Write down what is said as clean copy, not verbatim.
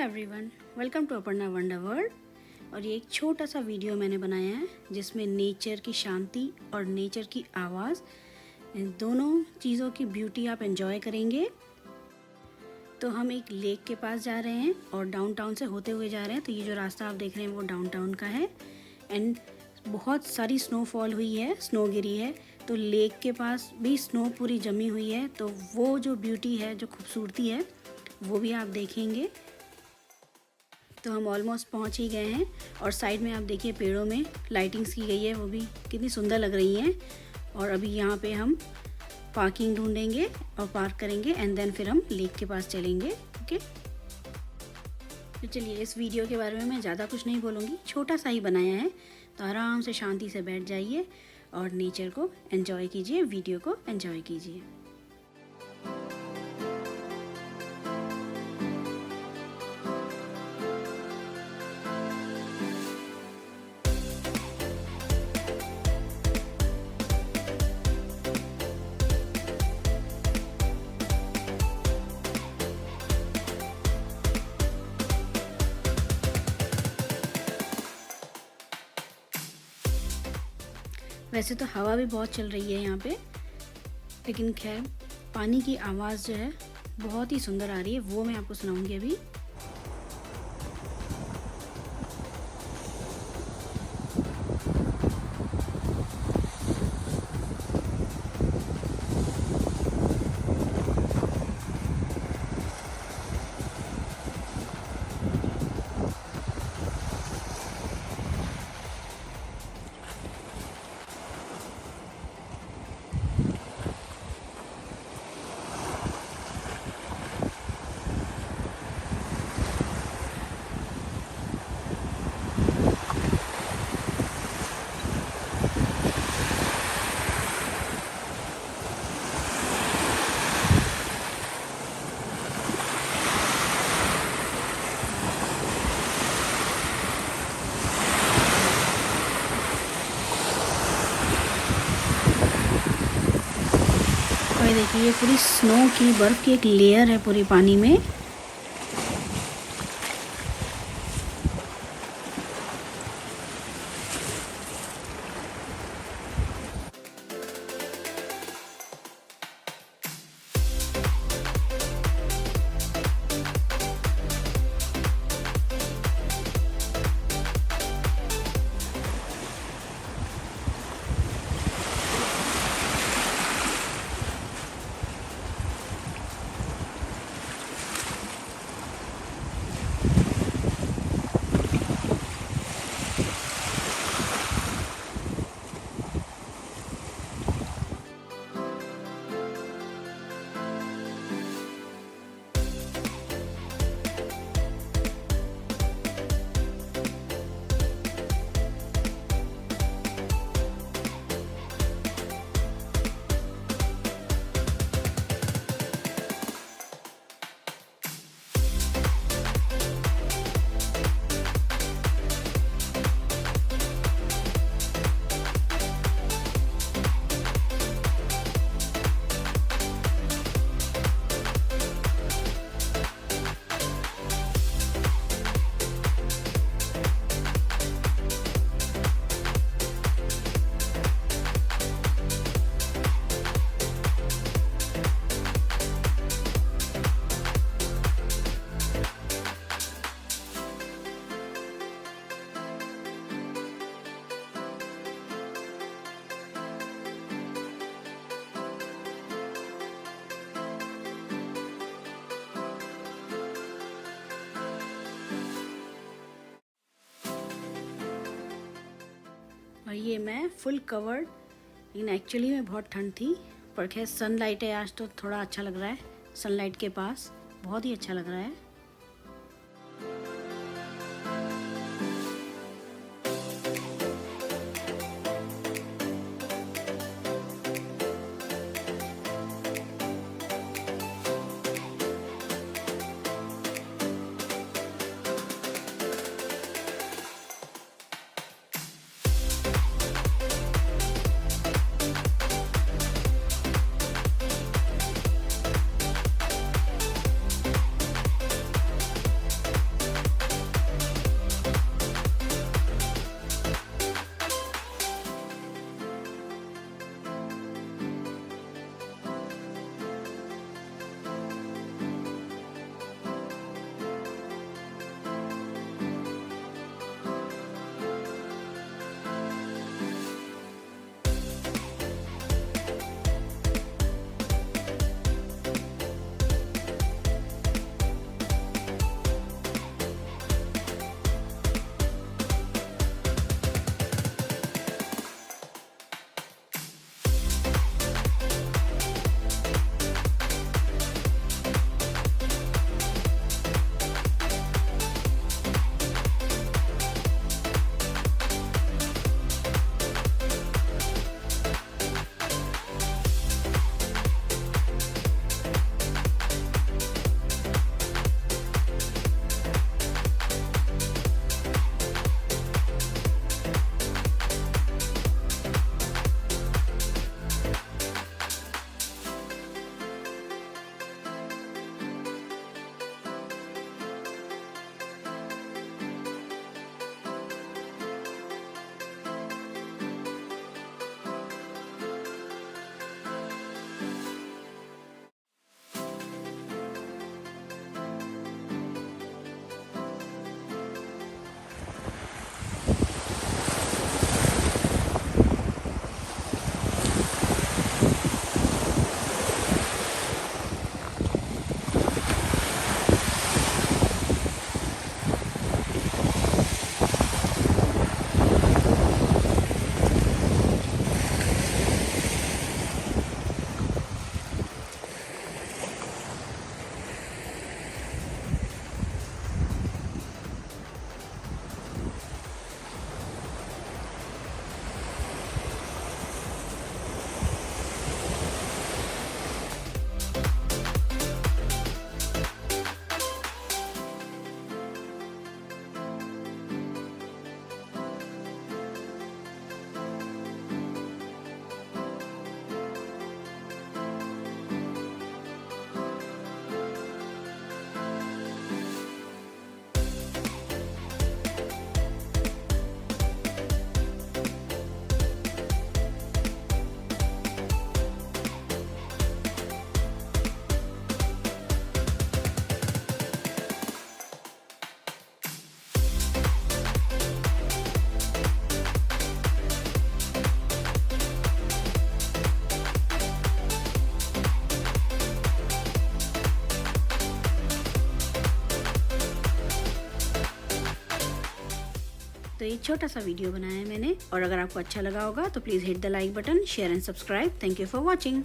Everyone, welcome to Aparna wonder world. और ये एक छोटा सा वीडियो मैंने बनाया है जिसमें नेचर की शांति और नेचर की आवाज़, इन दोनों चीज़ों की ब्यूटी आप एंजॉय करेंगे। तो हम एक लेक के पास जा रहे हैं और डाउनटाउन से होते हुए जा रहे हैं। तो ये जो रास्ता आप देख रहे हैं वो डाउनटाउन का है एंड बहुत सारी स्नोफॉल हुई है, स्नो गिरी है। तो लेक के पास भी स्नो पूरी जमी हुई है। तो वो जो ब्यूटी है, जो खूबसूरती है, वो भी आप देखेंगे। तो हम ऑलमोस्ट पहुंच ही गए हैं और साइड में आप देखिए पेड़ों में लाइटिंग्स की गई है, वो भी कितनी सुंदर लग रही हैं। और अभी यहाँ पे हम पार्किंग ढूंढेंगे और पार्क करेंगे एंड देन फिर हम लेक के पास चलेंगे। ओके, तो चलिए, इस वीडियो के बारे में मैं ज़्यादा कुछ नहीं बोलूँगी, छोटा सा ही बनाया है। तो आराम से शांति से बैठ जाइए और नेचर को एंजॉय कीजिए, वीडियो को एंजॉय कीजिए। वैसे तो हवा भी बहुत चल रही है यहाँ पे, लेकिन खैर पानी की आवाज़ जो है बहुत ही सुंदर आ रही है, वो मैं आपको सुनाऊंगी अभी। और ये देखिए, ये पूरी स्नो की, बर्फ़ की एक लेयर है पूरी पानी में। और ये मैं फुल कवर्ड, लेकिन एक्चुअली में बहुत ठंड थी, पर खैर सनलाइट है आज तो थोड़ा अच्छा लग रहा है। सनलाइट के पास बहुत ही अच्छा लग रहा है। तो ये छोटा सा वीडियो बनाया है मैंने, और अगर आपको अच्छा लगा होगा तो please hit the like button, share and subscribe. Thank you for watching.